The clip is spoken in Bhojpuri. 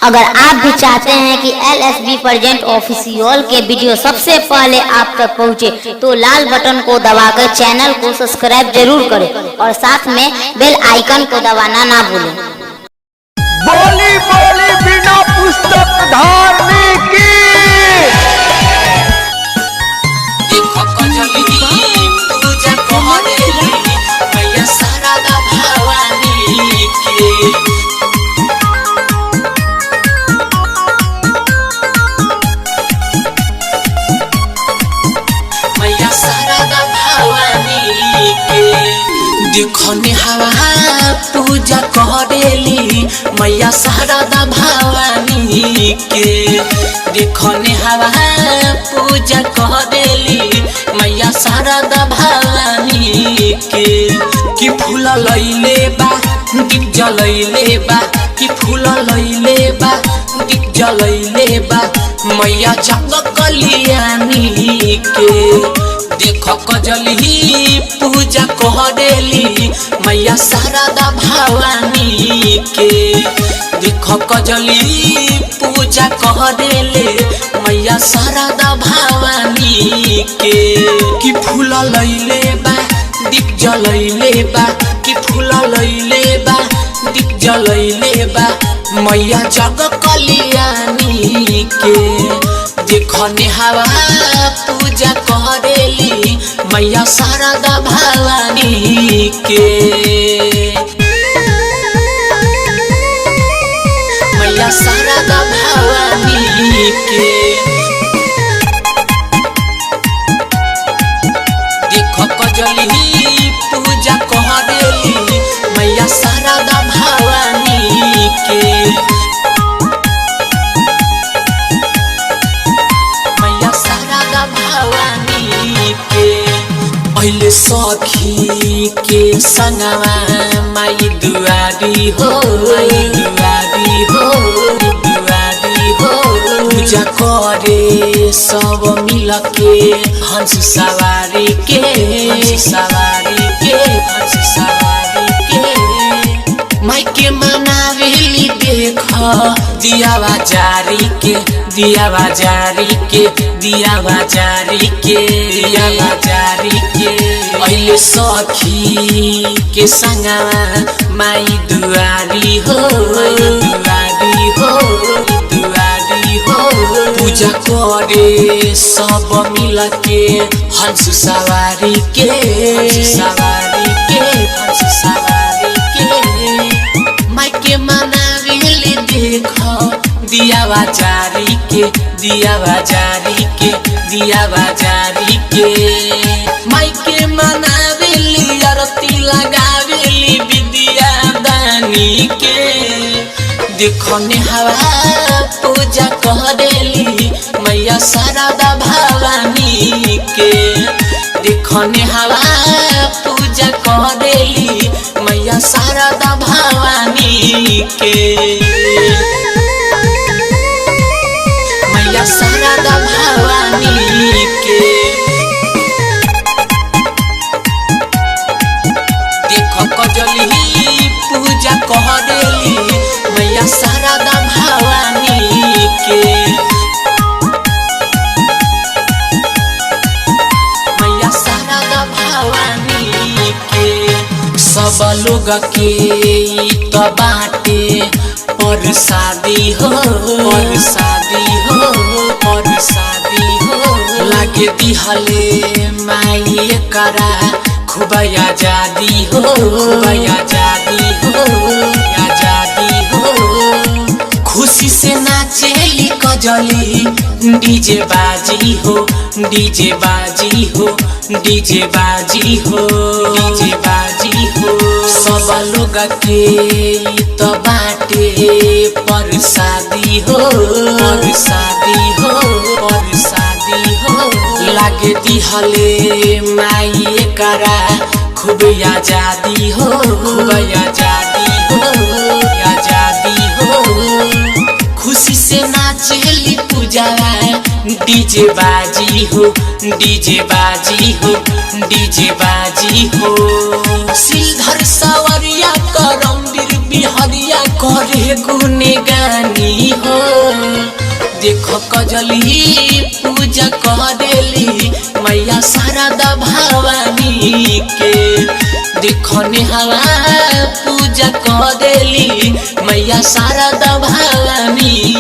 अगर आप भी चाहते हैं कि LSB प्रेजेंट ऑफिशियल के वीडियो सबसे पहले आप तक पहुंचे तो लाल बटन को दबाकर चैनल को सब्सक्राइब जरूर करें और साथ में बेल आइकन को दबाना ना भूलें। बोली बोली बिना पुस्तक धारने की देखने हवा पूजा करेली मैया शारदा भवानी के। देखने हवा पूजा करेली मैया शारदा भवानी के। कि फूल लैले बा दीप जलैले बा, कि फूल लैले बा दीप जलैले बा मैया जग कल्याणी के। देख कजली पूजा करेली मैया शारदा भवानी के। देख कजली पूजा करेले मैया शारदा भवानी के। कि फूल लैले बा दीप जलैले बा, कि फूल लैले बा दीप जलैले बा मैया जग कल्याणी के। देखने हवा पूजा करेली मैया शारदा भवानी के। मैया शारदा भवानी के। देख कजली पूजा करेली मैया शारदा भवानी के। पहले सखी के संगवा माई दुआरी हो, माई दुआरी हो, दुआरी हो पूजा करे सब मिल के हंस सवारी के, हंस सवारी के, हंस सवारी के। माई के मनावेली देख दियावा जारी के, दियावा जारी के, दियावा जारी के, दियावा जारी के। पहले सखी के संगवा माई दुआरी हो, दुआरी हो, दुआरी हो पूजा करे सब मिल के हंस सवारी के, हंस सवारी के, हंस सवारी के। माई के मनावेली देख दियावा जारी के, दियावा जारी के, दियावा जारी के। माई के मनावेली आरती लगावेली विद्या दानी के। देखने हवा पूजा करेली मैया शारदा भवानी के। देखने हवा पूजा करेली मैया शारदा भवानी के। मैया शारदा भवानी के। देख कजली पूजा करेली मैया शारदा भवानी के। मैया शारदा भवानी के। सब लोग के तो बाटे पर शादी हो, पर शादी हो, पर शादी हो लागे दिहले माई करा खूब आजादी हो, खूब आजादी हो, आजादी हो। खुशी से नाचेली कजली डीजे बाजी हो, डीजे बाजी हो, डीजे बाजी हो, डीजे बाजी हो। सब लोग के तो बाटे पर शादी हो, पर शादी हो, पर शादी हो लागे दिहले माई करा खूब आजादी हो, खूब आजादी हो, आजादी हो। खुशी से नाचेली पूजा डीजे बाजी हो, डीजे बाजी हो, डीजे बाजी हो। सिलधर सवरिया करम बिर बिहरिया करे गुने गानी देखो कजली पूजा कह देली मैया शारदा भवानी के। देखो नेहवा पूजा कह देली मैया शारदा भवानी